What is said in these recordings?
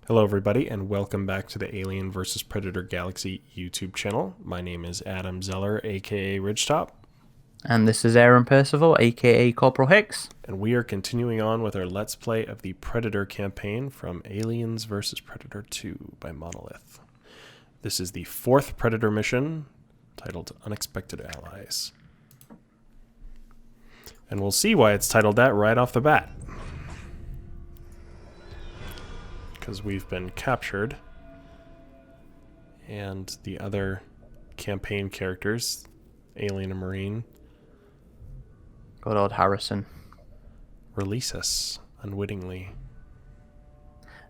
Hello, everybody, and welcome back to the Alien vs. Predator Galaxy YouTube channel. My name is Adam Zeller, aka RidgeTop, And this is Aaron Percival, aka Corporal Hicks. and we are continuing on with our Let's Play of the Predator campaign from Aliens vs. Predator 2 by Monolith. This is the fourth Predator mission, titled Unexpected Allies. And we'll see why it's titled that right off the bat. Because we've been captured, and the other campaign characters, Alien and Marine, Good old Harrison. release us unwittingly.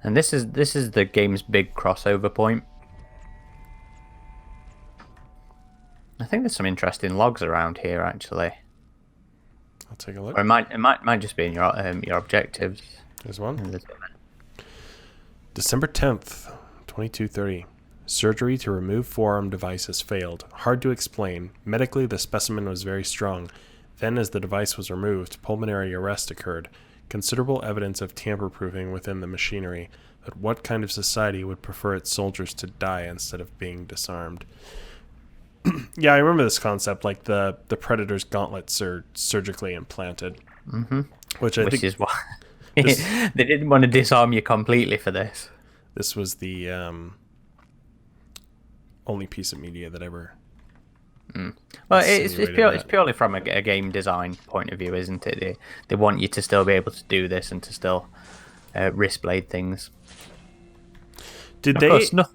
And this is the game's big crossover point. I think there's some interesting logs around here, actually. I'll take a look. Or it might just be in your objectives. There's one. December 10th, 2230. Surgery to remove forearm device has failed. Hard to explain. Medically, the specimen was very strong. Then, as the device was removed, pulmonary arrest occurred. Considerable evidence of tamper-proofing within the machinery. But what kind of society would prefer its soldiers to die instead of being disarmed? Yeah, I remember this concept, like the Predator's gauntlets are surgically implanted. Mm-hmm. Which I think is why they didn't want to disarm you completely for this. this was the only piece of media that ever... Well, it's insinuated purely from a game design point of view, isn't it? They want you to still be able to do this and to still wrist blade things. Did Of they course, no.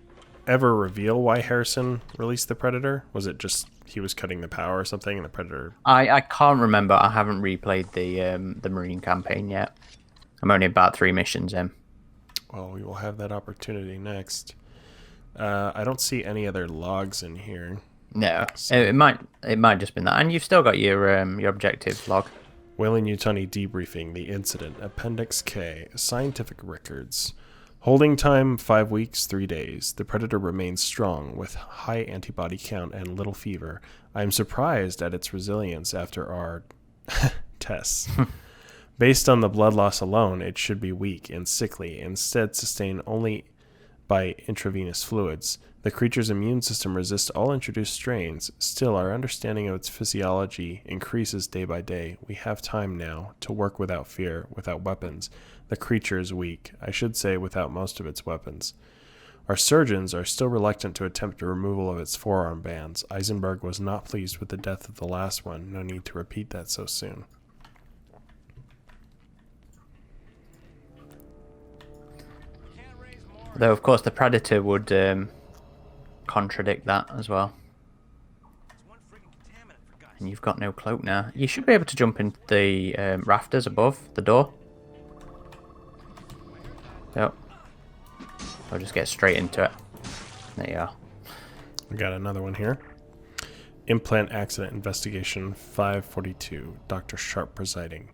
ever reveal why Harrison released the Predator? Was it just he was cutting the power or something, and the Predator... I can't remember. I haven't replayed the Marine campaign yet. I'm only about 3 missions in. Well, we will have that opportunity next. I don't see any other logs in here. No, it might just been that. And you've still got your objective log. Weyland-Yutani debriefing the incident. Appendix K. Scientific records. Holding time 5 weeks, 3 days. The Predator remains strong with high antibody count and little fever. I am surprised at its resilience after our tests. Based on the blood loss alone, it should be weak and sickly, instead sustained only by intravenous fluids. The creature's immune system resists all introduced strains. Still, our understanding of its physiology increases day by day. We have time now to work without fear, without weapons. The creature is weak, I should say without most of its weapons. Our surgeons are still reluctant to attempt the removal of its forearm bands. Eisenberg was not pleased with the death of the last one. No need to repeat that so soon. Though, of course, the Predator would contradict that as well. And you've got no cloak now. You should be able to jump into the rafters above the door. Yep. I'll just get straight into it. There you are. We got another one here. Implant accident investigation 542. Dr. Sharp presiding.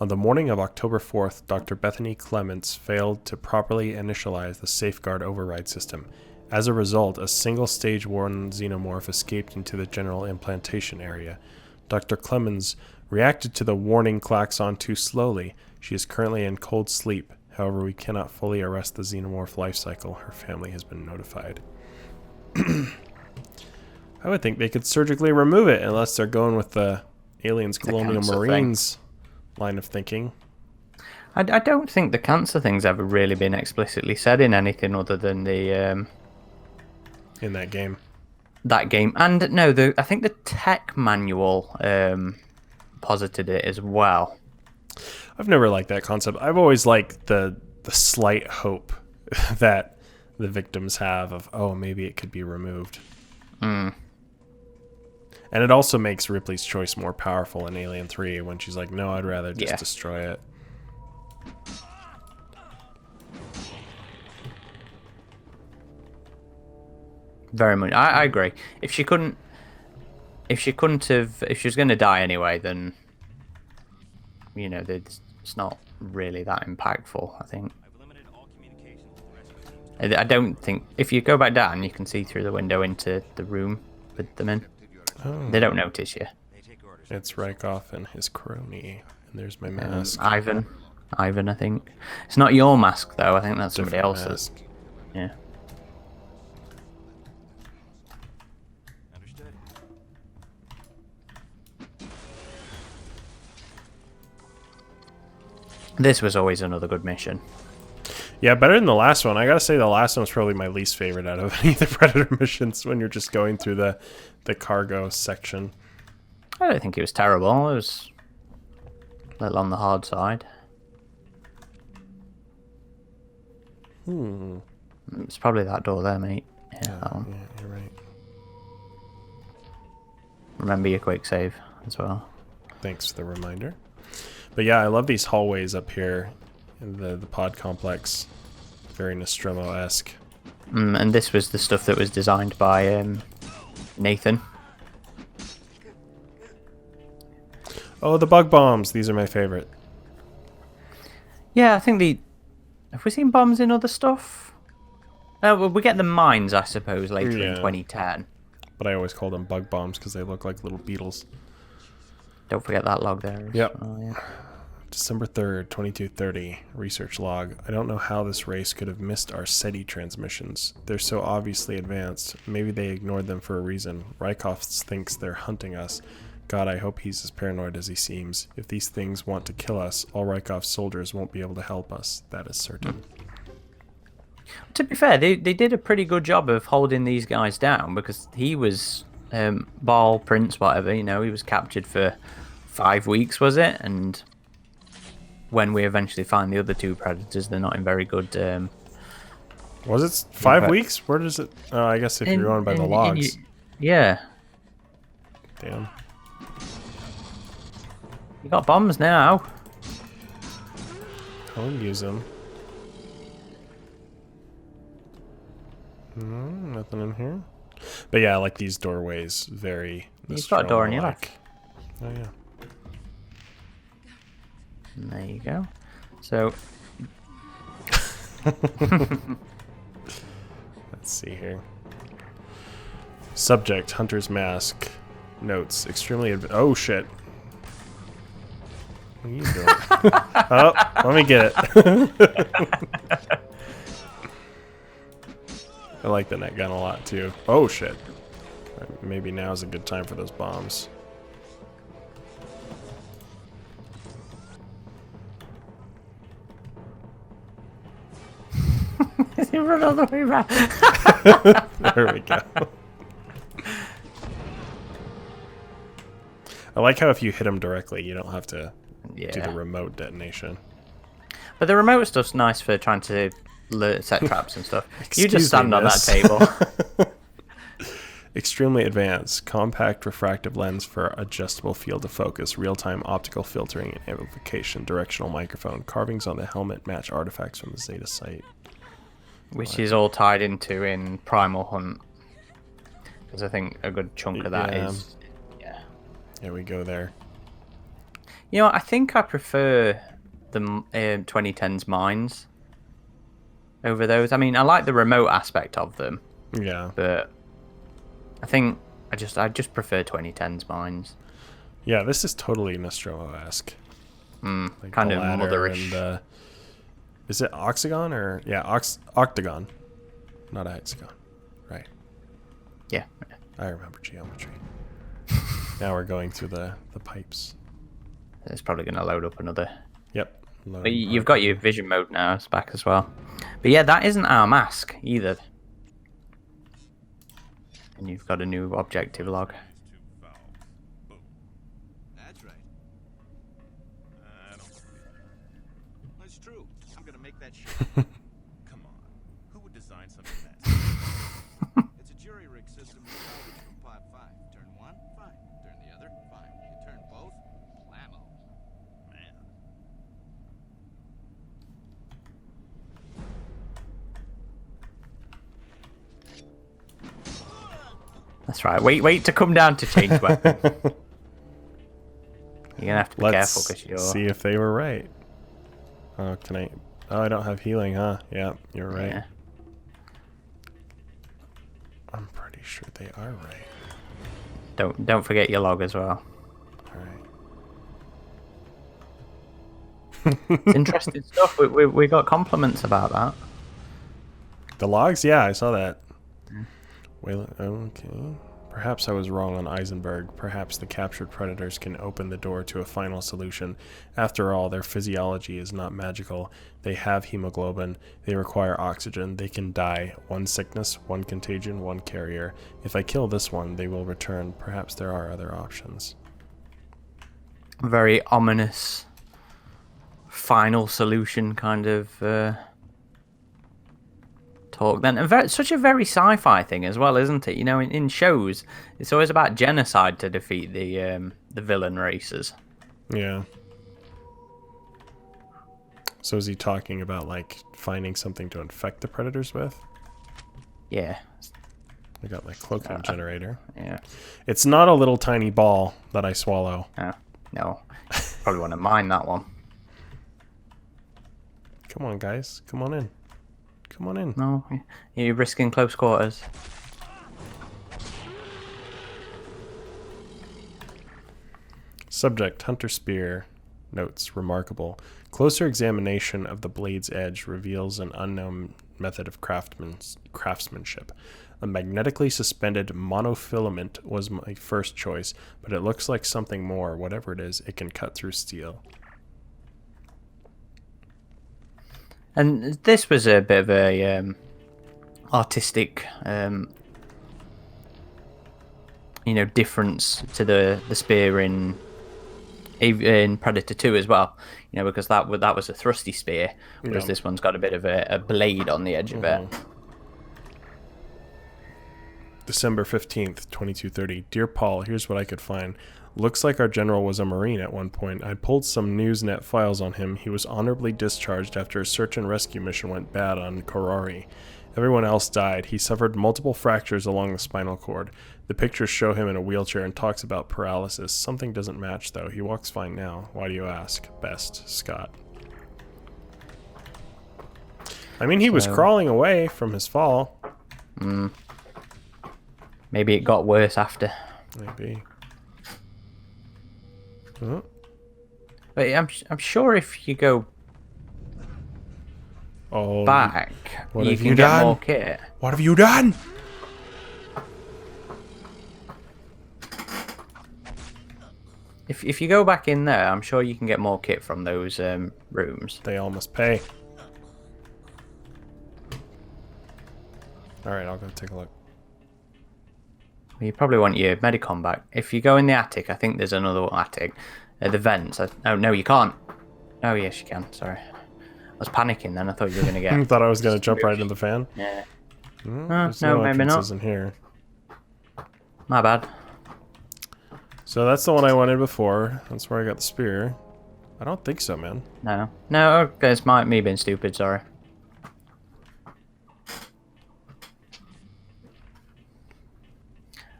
On the morning of October 4th, Dr. Bethany Clements failed to properly initialize the safeguard override system. As a result, a single stage 1 xenomorph escaped into the general implantation area. Dr. Clemens reacted to the warning klaxon too slowly. She is currently in cold sleep. However, we cannot fully arrest the xenomorph life cycle. Her family has been notified. I would think they could surgically remove it, unless they're going with the Aliens Colonial Marines line of thinking. I don't think the cancer thing's ever really been explicitly said in anything other than the In that game. that game. And no, I think the tech manual posited it as well. I've never liked that concept. I've always liked the slight hope that the victims have of, oh, maybe it could be removed. And it also makes Ripley's choice more powerful in Alien 3 when she's like, no, I'd rather just destroy it. Very much. I agree. If she was going to die anyway, then it's not really that impactful, I think. I don't think if you go back down, you can see through the window into the room with them in. Oh. They don't notice you. It's Rykov and his crony. And there's my mask. Ivan. Ivan, I think. It's not your mask though. I think that's somebody Different else's. mask. Yeah. Understood. This was always another good mission. Yeah, better than the last one. I gotta say the last one was probably my least favorite out of any of the Predator missions when you're just going through the cargo section. I don't think it was terrible. It was a little on the hard side. It's probably that door there, mate. Yeah, that one. Yeah, you're right. Remember your quick save as well. Thanks for the reminder. But yeah, I love these hallways up here in the pod complex. Very Nostromo-esque. And this was the stuff that was designed by Nathan. Oh, the bug bombs. These are my favorite. Yeah, I think have we seen bombs in other stuff? Well, we get the mines, I suppose, later in 2010. But I always call them bug bombs because they look like little beetles. Don't forget that log there. Yep. Oh, yeah. December 3rd, 2230. Research log. I don't know how this race could have missed our SETI transmissions. They're so obviously advanced. Maybe they ignored them for a reason. Rykov thinks they're hunting us. God, I hope he's as paranoid as he seems. If these things want to kill us, all Rykov's soldiers won't be able to help us. That is certain. To be fair, they did a pretty good job of holding these guys down because he was Ball, Prince, whatever, you know, he was captured for 5 weeks, was it? And when we eventually find the other two predators, they're not in very good... Was it 5 weeks? Where does it... Oh, I guess if you're going by the logs. Yeah. Damn. You got bombs now. I'll use them. Nothing in here. But yeah, I like these doorways. Very... You've got a door in your Nostromo-like. left. Oh, yeah. And there you go. So... Let's see here. Subject, Hunter's Mask. Notes, extremely... Oh, shit. What are you doing? Oh, let me get it. I like the net gun a lot, too. Oh, shit. Maybe now's a good time for those bombs. He run all the way around. There we go. I like how if you hit them directly, you don't have to do the remote detonation. But the remote stuff's nice for trying to set traps and stuff. You just Excuse me, stand on that miss. table. Extremely advanced, compact refractive lens for adjustable field of focus, real-time optical filtering and amplification, directional microphone, carvings on the helmet match artifacts from the Zeta site. Which is all tied into in Primal Hunt. Because I think a good chunk of that is... Yeah. Yeah, we go there. You know, I think I prefer the 2010's mines over those. I mean, I like the remote aspect of them. Yeah. But I think I just prefer 2010's mines. Yeah, this is totally Nostromo-esque. Like Kind the of ladder motherish. and, is it octagon or... Yeah, octagon. Not a hexagon. Right. Yeah. I remember geometry. Now we're going through the pipes. It's probably going to load up another... Yep. But you've got your vision mode now. It's back as well. But yeah, that isn't our mask either. And you've got a new objective log. That's right. I don't believe it. That's true. I'm gonna make that shit. Come on. Who would design something that? It's a jury rig system with knowledge from pod 5. Turn one, fine. Turn the other, fine. You turn both, blammo. Man. That's right. Wait to come down to change weapon. You're gonna have to be careful because you're... see if they were right. Oh, can I... Oh, I don't have healing, huh? Yeah, you're right. Yeah. I'm pretty sure they are right. Don't forget your log as well. Alright. It's interesting stuff. We got compliments about that. The logs? Yeah, I saw that. Well, okay. Perhaps I was wrong on Eisenberg. Perhaps the captured predators can open the door to a final solution. After all, their physiology is not magical. They have hemoglobin. They require oxygen. They can die. One sickness, one contagion, one carrier. If I kill this one, they will return. Perhaps there are other options. Very ominous final solution kind of talk then. And such a very sci-fi thing as well, isn't it? You know, in shows, it's always about genocide to defeat the villain races. Yeah. So is he talking about, like, finding something to infect the predators with? Yeah. I got my cloaking generator. Yeah. It's not a little tiny ball that I swallow. No. Probably want to mine that one. Come on, guys. Come on in. Come on in. No. You're risking close quarters. Subject, Hunter Spear. Notes, remarkable. Closer examination of the blade's edge reveals an unknown method of craftsmanship. A magnetically suspended monofilament was my first choice, but it looks like something more. Whatever it is, it can cut through steel. And this was a bit of a artistic, difference to the spear in Predator 2 as well. You know, because that was a thrusty spear, whereas this one's got a bit of a blade on the edge of it. December 15th, 2230. Dear Paul, here's what I could find. Looks like our general was a Marine at one point. I pulled some Newsnet files on him. He was honorably discharged after a search and rescue mission went bad on Korari. Everyone else died. He suffered multiple fractures along the spinal cord. The pictures show him in a wheelchair and talks about paralysis. Something doesn't match, though. He walks fine now. Why do you ask? Best, Scott. I mean, he was crawling away from his fall. Maybe it got worse after. Maybe. But I'm sure if you go back, you can get more kit. What have you done? If you go back in there, I'm sure you can get more kit from those rooms. They all must pay. Alright, I'll go take a look. You probably want your Medicom back. If you go in the attic, I think there's another attic. The vents. Oh, no, you can't. Oh, yes, you can. Sorry. I was panicking then. I thought you were going to get... I thought I was going to jump right into the fan? Yeah. No, maybe not. In here. My bad. So that's the one I wanted before. That's where I got the spear. I don't think so, man. No, okay, it's me being stupid, sorry.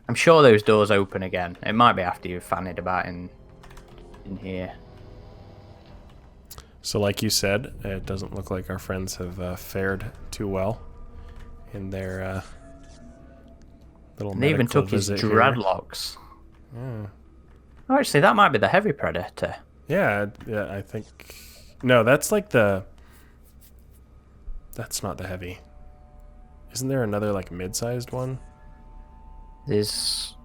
I'm sure those doors open again. It might be after you've fannied about in here. So like you said, it doesn't look like our friends have fared too well in their little They even took his dreadlocks. Yeah. Oh, actually, that might be the heavy predator. Yeah, I think... No, that's like the... That's not the heavy. Isn't there another, like, mid-sized one? There's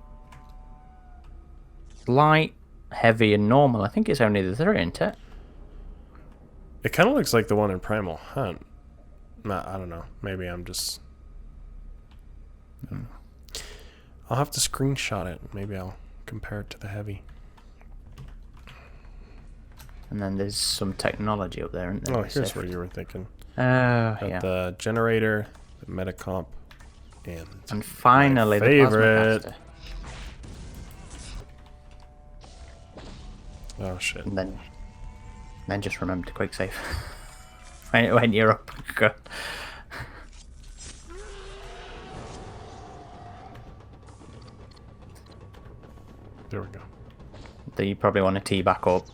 light, heavy, and normal. I think it's only the three, isn't it? It kind of looks like the one in Primal Hunt. Nah, I don't know. Maybe I'm just... I'll have to screenshot it. Maybe I'll compare it to the heavy. And then there's some technology up there, isn't there? Oh, here's what you were thinking. Yeah. The generator, the metacomp, and finally, my favorite. The plasma caster. Oh shit! And then just remember to quick save when you're up. Good. There we go. Then you probably want to tee back up.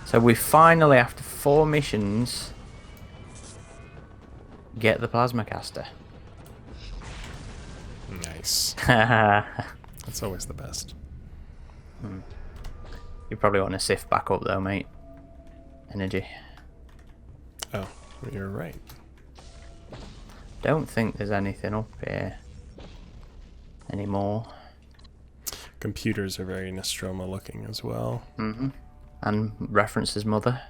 So we finally, after 4 missions, get the plasma caster. Nice. That's always the best. You probably want to sift back up though, mate. Energy. Oh, you're right. Don't think there's anything up here anymore. Computers are very Nostromo looking as well. Mm-hmm. And references mother.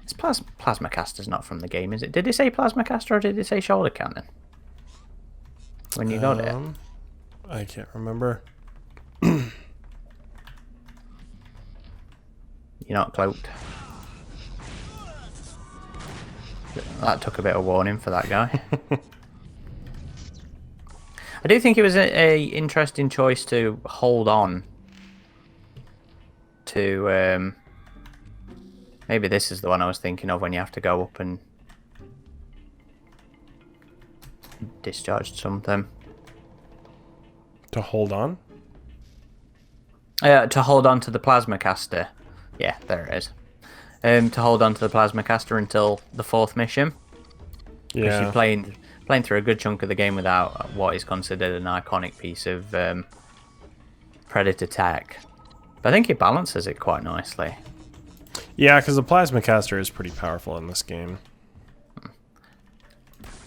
This plasma caster's not from the game, is it? Did it say plasma caster or did it say shoulder cannon? When you got it. I can't remember. You're not cloaked. That took a bit of warning for that guy. I do think it was a interesting choice to hold on to. Maybe this is the one I was thinking of when you have to go up and discharge something. To hold on? To hold on to the plasma caster. Yeah, there it is. To hold on to the plasma caster until the 4th mission. Because Yeah. you're playing through a good chunk of the game without what is considered an iconic piece of Predator tech. But I think it balances it quite nicely. Yeah, because the plasma caster is pretty powerful in this game.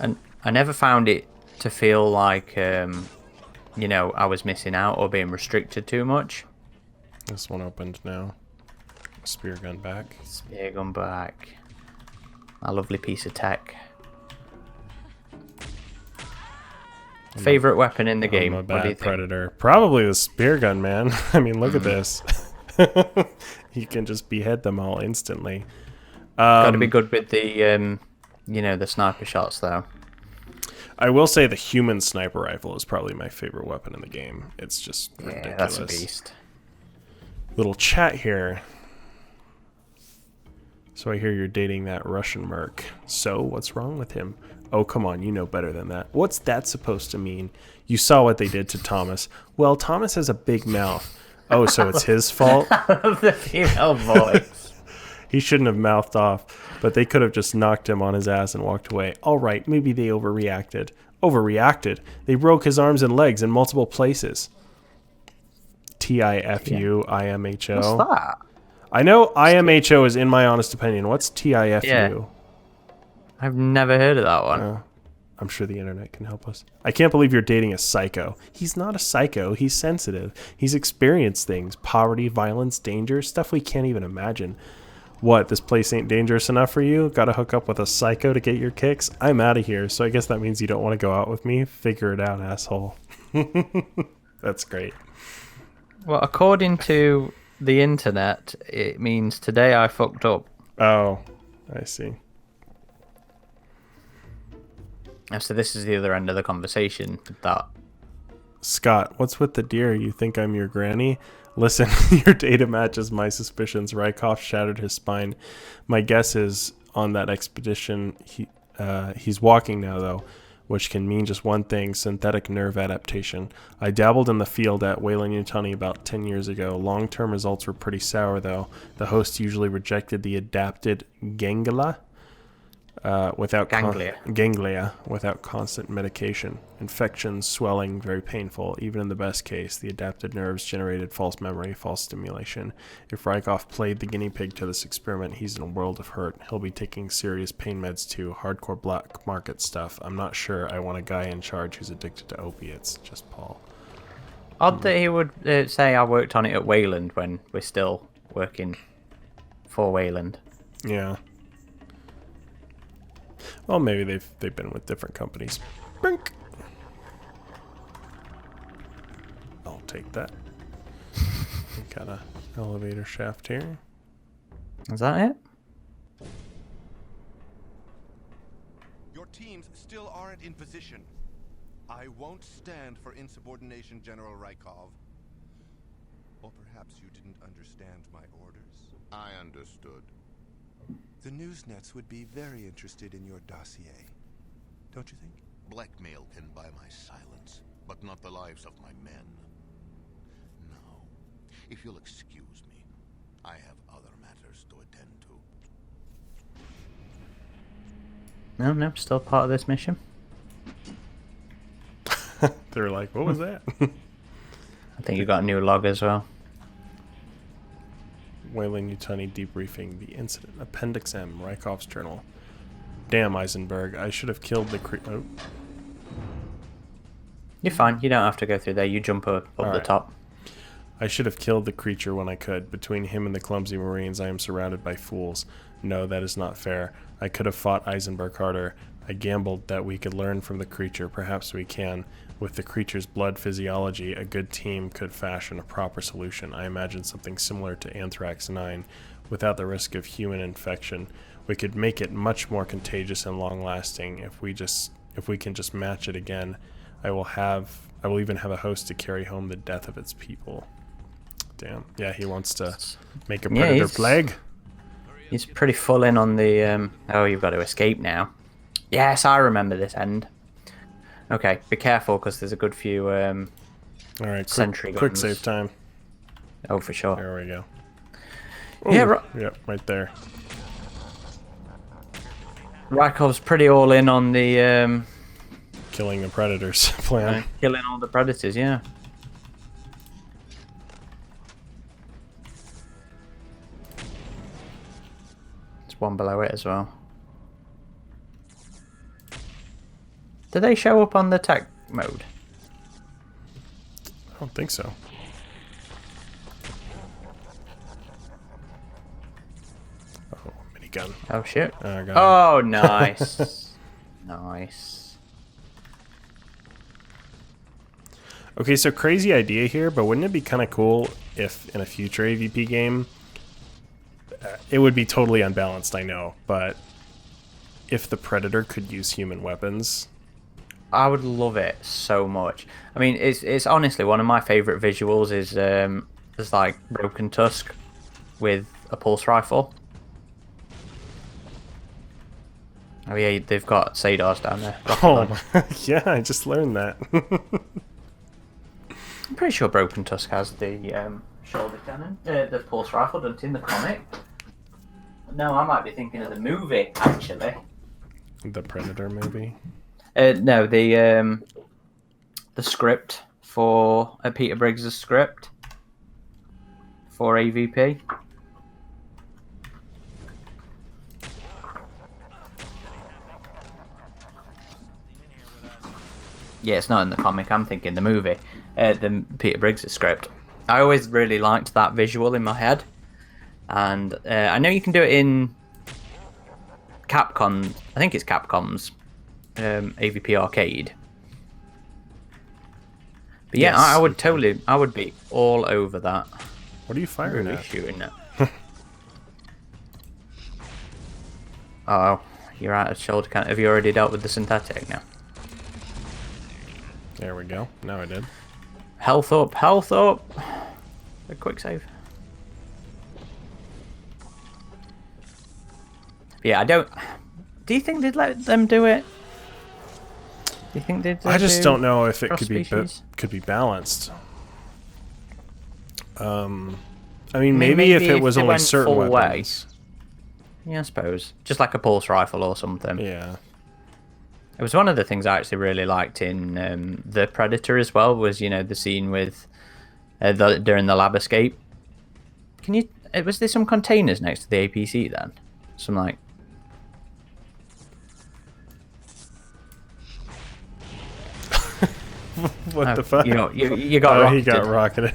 And I never found it to feel like, you know, I was missing out or being restricted too much. This one opened now. Spear gun back. Spear gun back. A lovely piece of tech. Favorite weapon in the game? I'm a What do you bad think? predator. Probably the spear gun, man. I mean, look at this. You can just behead them all instantly. Got to be good with the, you know, the sniper shots though. I will say the human sniper rifle is probably my favorite weapon in the game. It's just ridiculous. Yeah, that's a beast. Little chat here. So I hear you're dating that Russian merc. So what's wrong with him? Oh, come on, you know better than that. What's that supposed to mean? You saw what they did to Thomas. Well, Thomas has a big mouth. Oh, so it's his fault? The female voice. He shouldn't have mouthed off, but they could have just knocked him on his ass and walked away. All right, maybe they overreacted. Overreacted? They broke his arms and legs in multiple places. TIFU, IMHO. What's that? I know IMHO is in my honest opinion. What's TIFU? Yeah. I've never heard of that one. I'm sure the internet can help us. I can't believe you're dating a psycho. He's not a psycho. He's sensitive. He's experienced things. Poverty, violence, danger, stuff we can't even imagine. What, this place ain't dangerous enough for you? Gotta hook up with a psycho to get your kicks? I'm out of here, so I guess that means you don't want to go out with me? Figure it out, asshole. That's great. Well, according to the internet, it means today I fucked up. Oh, I see. And so this is the other end of the conversation. That Scott, what's with the deer? You think I'm your granny? Listen, your data matches my suspicions. Rykov shattered his spine. My guess is on that expedition, he's walking now, though, which can mean just one thing, synthetic nerve adaptation. I dabbled in the field at Weyland-Yutani about 10 years ago. Long-term results were pretty sour, though. The host usually rejected the adapted ganglia without constant medication. Infections, swelling, very painful. Even in the best case, the adapted nerves generated false memory, false stimulation. If Rykov played the guinea pig to this experiment, he's in a world of hurt. He'll be taking serious pain meds too, hardcore black market stuff. I'm not sure I want a guy in charge who's addicted to opiates. Just Paul. odd that he would say I worked on it at Wayland when we're still working for Wayland. Yeah. Well, maybe they've been with different companies. Brink. I'll take that. Got a elevator shaft here. Is that it? Your teams still aren't in position. I won't stand for insubordination, General Rykov. Or perhaps you didn't understand my orders. I understood. The newsnets would be very interested in your dossier. Don't you think? Blackmail can buy my silence, but not the lives of my men. Now, if you'll excuse me, I have other matters to attend to. No, still part of this mission. They were like, what was that? I think you got a new log as well. Weyland Yutani debriefing the incident. Appendix M, Rykov's journal. Damn, Eisenberg. I should have killed the oh. You're fine. You don't have to go through there. You jump up the right. top. I should have killed the creature when I could. Between him and the clumsy Marines, I am surrounded by fools. No, that is not fair. I could have fought Eisenberg harder. I gambled that we could learn from the creature. Perhaps we can. With the creature's blood physiology, a good team could fashion a proper solution. I imagine something similar to Anthrax 9, without the risk of human infection. We could make it much more contagious and long-lasting if we can just match it again. I will even have a host to carry home the death of its people. Damn. Yeah, he wants to make a predator plague. He's pretty full in on the oh, you've got to escape now. Yes, I remember this end. Okay, be careful because there's a good few all right, sentry quick guns. save time. Oh, for sure. There we go. Yeah, Yep, right there. Rykov's pretty all in on the Killing the predators plan. killing all the predators, yeah. There's one below it as well. Do they show up on the tech mode? I don't think so. Oh, minigun. Oh shit. I got Oh, nice. Nice. Okay, so crazy idea here, but wouldn't it be kind of cool if in a future AVP game, it would be totally unbalanced, I know, but if the Predator could use human weapons... I would love it so much. I mean, it's honestly one of my favorite visuals is like Broken Tusk with a pulse rifle. Oh yeah, they've got Sadars down there. Oh, yeah, I just learned that. I'm pretty sure Broken Tusk has the shoulder cannon, the pulse rifle, doesn't it, in the comic? No, I might be thinking of the movie actually. The Predator movie? No, the script for Peter Briggs' script for AVP. Yeah, it's not in the comic. I'm thinking the movie, the Peter Briggs' script. I always really liked that visual in my head, and I know you can do it in Capcom. I think it's Capcom's AVP Arcade. But yeah, Yes, I would totally, I would be all over that. What are you firing Really at? shooting at. Oh, you're out of shoulder cannon. Have you already dealt with the synthetic now? There we go. Now I did. Health up, health up. A quick save. Yeah, I don't. Do you think they'd let them do it? Do you think they'd? I just don't know if it cross-species? could be balanced. I mean, maybe if it was they only went certain full weapons. Yeah, I suppose. Just like a pulse rifle or something. Yeah. It was one of the things I actually really liked in The Predator as well, was, you know, the scene with during the lab escape. Can you... was there some containers next to the APC then? Some, like... What the fuck? You know, you got oh, rocketed. he got rocketed.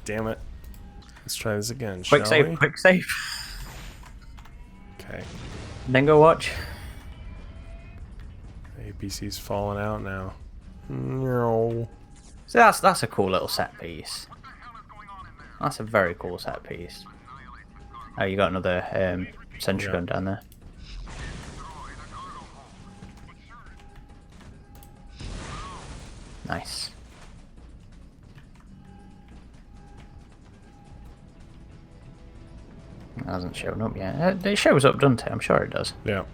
Damn it. Let's try this again, Quick shall save, we? quick save. Okay. Then go watch. APC's falling out now. No. So that's a cool little set piece. That's a very cool set piece. Oh, you got another sentry gun down there. Nice. It hasn't shown up yet. It shows up, doesn't it? I'm sure it does. Yeah.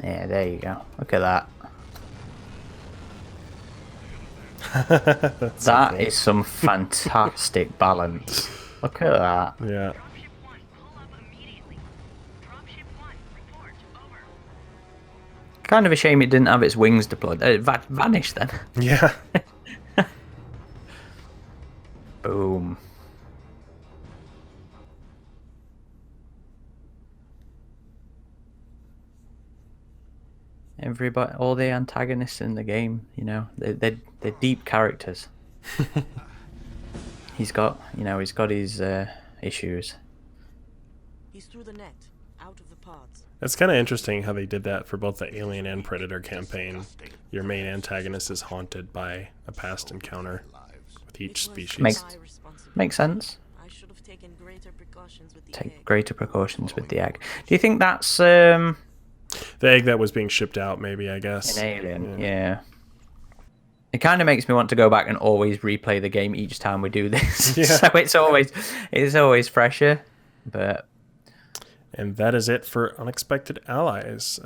Yeah, there you go. Look at that. That's so That cool. is some fantastic balance. Look at that. Yeah. Kind of a shame it didn't have its wings deployed. Vanished then. Yeah. Boom. Everybody, all the antagonists in the game, you know, they're deep characters. He's got his issues. He's through the net, out of the pods. It's kind of interesting how they did that for both the Alien and Predator campaign. Your main antagonist is haunted by a past encounter with each species. Makes sense. I should have taken greater precautions with the Take egg. greater precautions with the egg. Do you think that's an The egg that was being shipped out, maybe, I guess. alien? Yeah. It kind of makes me want to go back and always replay the game each time we do this. Yeah. So it's always fresher. But And that is it for Unexpected Allies.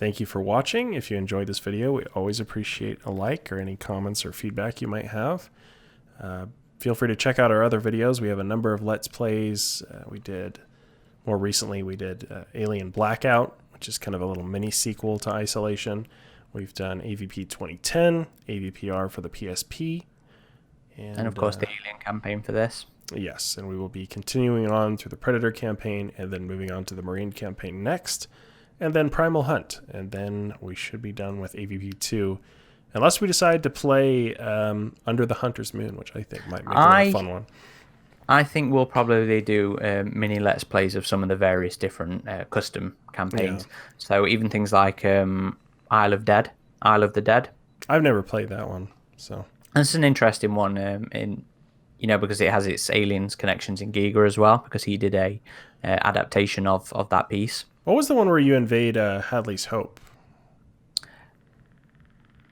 Thank you for watching. If you enjoyed this video, we always appreciate a like or any comments or feedback you might have. Feel free to check out our other videos. We have a number of Let's Plays. More recently, we did Alien Blackout, which is kind of a little mini sequel to Isolation. We've done AVP 2010, AVPR for the PSP. and of course the Alien campaign for this. Yes, and we will be continuing on through the Predator campaign and then moving on to the Marine campaign next, and then Primal Hunt, and then we should be done with AVP 2, unless we decide to play Under the Hunter's Moon, which I think might make it a fun one. I think we'll probably do mini Let's Plays of some of the various different custom campaigns. Yeah. So even things like Isle of the Dead. I've never played that one, so That's an interesting one, because it has its aliens connections in Giga as well, because he did a adaptation of that piece. what was the one where you invade Hadley's Hope?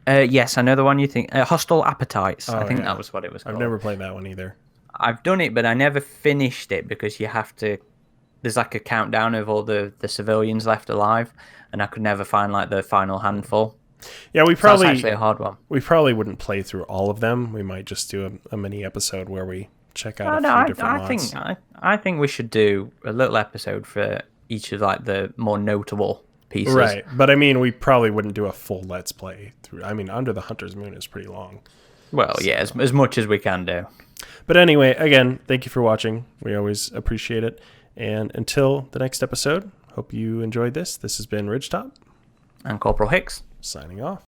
Yes, I know the one you think. Hostile Appetites. Oh, I think yeah. that was what it was called. I've never played that one either. I've done it, but I never finished it because you have to. There's like a countdown of all the civilians left alive, and I could never find like the final handful. Yeah, So that's actually a hard one. we probably wouldn't play through all of them. We might just do a mini episode where we check out a few different mods. I think we should do a little episode for each of like the more notable pieces. Right, but I mean, we probably wouldn't do a full Let's Play through. I mean, Under the Hunter's Moon is pretty long. Well, yeah, as much as we can do. But anyway, again, thank you for watching. We always appreciate it. And until the next episode, hope you enjoyed this. This has been RidgeTop, And Corporal Hicks. signing off.